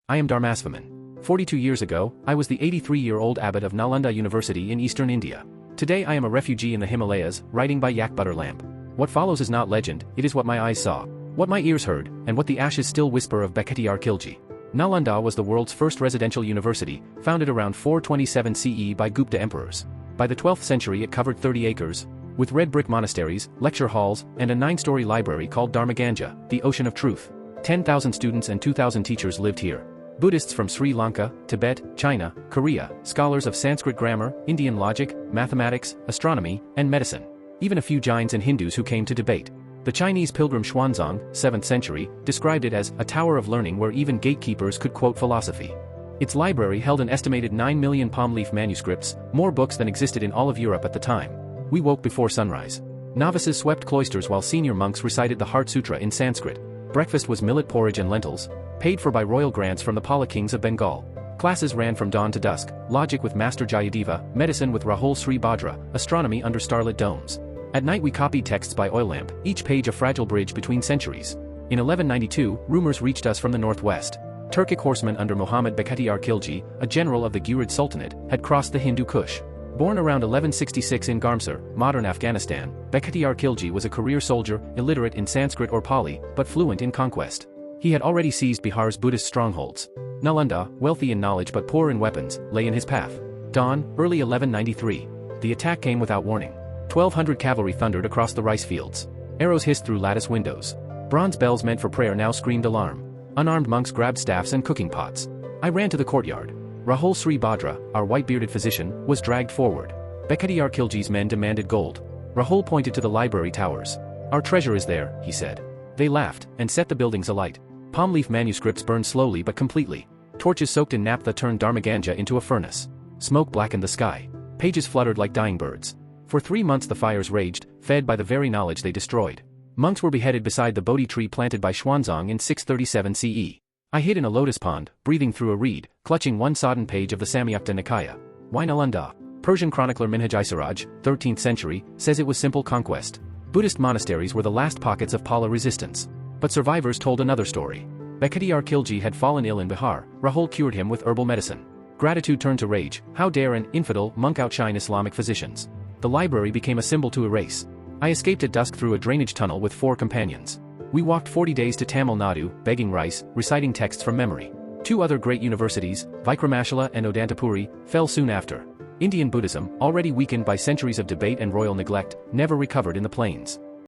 I am Dharmasvamin. 42 years ago, I was the 83-year-old abbot of Nalanda University in eastern India. Today I am a refugee in the Himalayas, writing by yak butter lamp. What follows is not legend, it is what my eyes saw, what my ears heard, and what the ashes still whisper of Bakhtiyar Khilji. Nalanda was the world's first residential university, founded around 427 CE by Gupta emperors. By the 12th century it covered 30 acres, with red brick monasteries, lecture halls, and a 9-story library called Dharmaganga, the Ocean of Truth. 10,000 students and 2,000 teachers lived here. Buddhists from Sri Lanka, Tibet, China, Korea, scholars of Sanskrit grammar, Indian logic, mathematics, astronomy, and medicine. Even a few Jains and Hindus who came to debate. The Chinese pilgrim Xuanzang, 7th century, described it as a tower of learning where even gatekeepers could quote philosophy. Its library held an estimated 9 million palm leaf manuscripts, more books than existed in all of Europe at the time. We woke before sunrise. Novices swept cloisters while senior monks recited the Heart Sutra in Sanskrit. Breakfast was millet porridge and lentils, paid for by royal grants from the Pala kings of Bengal. Classes ran from dawn to dusk, logic with Master Jayadeva, medicine with Rahul Sri Bhadra, astronomy under starlit domes. At night we copied texts by oil lamp, each page a fragile bridge between centuries. In 1192, rumors reached us from the northwest. Turkic horsemen under Muhammad Bakhtiyar Khilji, a general of the Ghurid Sultanate, had crossed the Hindu Kush. Born around 1166 in Garmsar, modern Afghanistan, Bakhtiyar Khilji was a career soldier, illiterate in Sanskrit or Pali, but fluent in conquest. He had already seized Bihar's Buddhist strongholds. Nalanda, wealthy in knowledge but poor in weapons, lay in his path. Dawn, early 1193. The attack came without warning. 1,200 cavalry thundered across the rice fields. Arrows hissed through lattice windows. Bronze bells meant for prayer now screamed alarm. Unarmed monks grabbed staffs and cooking pots. I ran to the courtyard. Rahul Sri Bhadra, our white-bearded physician, was dragged forward. Bakhtiyar Khilji's men demanded gold. Rahul pointed to the library towers. Our treasure is there, he said. They laughed, and set the buildings alight. Palm leaf manuscripts burned slowly but completely. Torches soaked in naphtha turned Dharmaganga into a furnace. Smoke blackened the sky. Pages fluttered like dying birds. For 3 months the fires raged, fed by the very knowledge they destroyed. Monks were beheaded beside the Bodhi tree planted by Xuanzang in 637 CE. I hid in a lotus pond, breathing through a reed, clutching one sodden page of the Samyukta Nikaya. Why Nalanda? Persian chronicler Minhaj Isaraj, 13th century, says it was simple conquest. Buddhist monasteries were the last pockets of Pala resistance. But survivors told another story. Bakhtiyar Khilji had fallen ill in Bihar, Rahul cured him with herbal medicine. Gratitude turned to rage, how dare an infidel monk outshine Islamic physicians. The library became a symbol to erase. I escaped at dusk through a drainage tunnel with 4 companions. We walked 40 days to Tamil Nadu, begging rice, reciting texts from memory. 2 other great universities, Vikramashala and Odantapuri, fell soon after. Indian Buddhism, already weakened by centuries of debate and royal neglect, never recovered in the plains.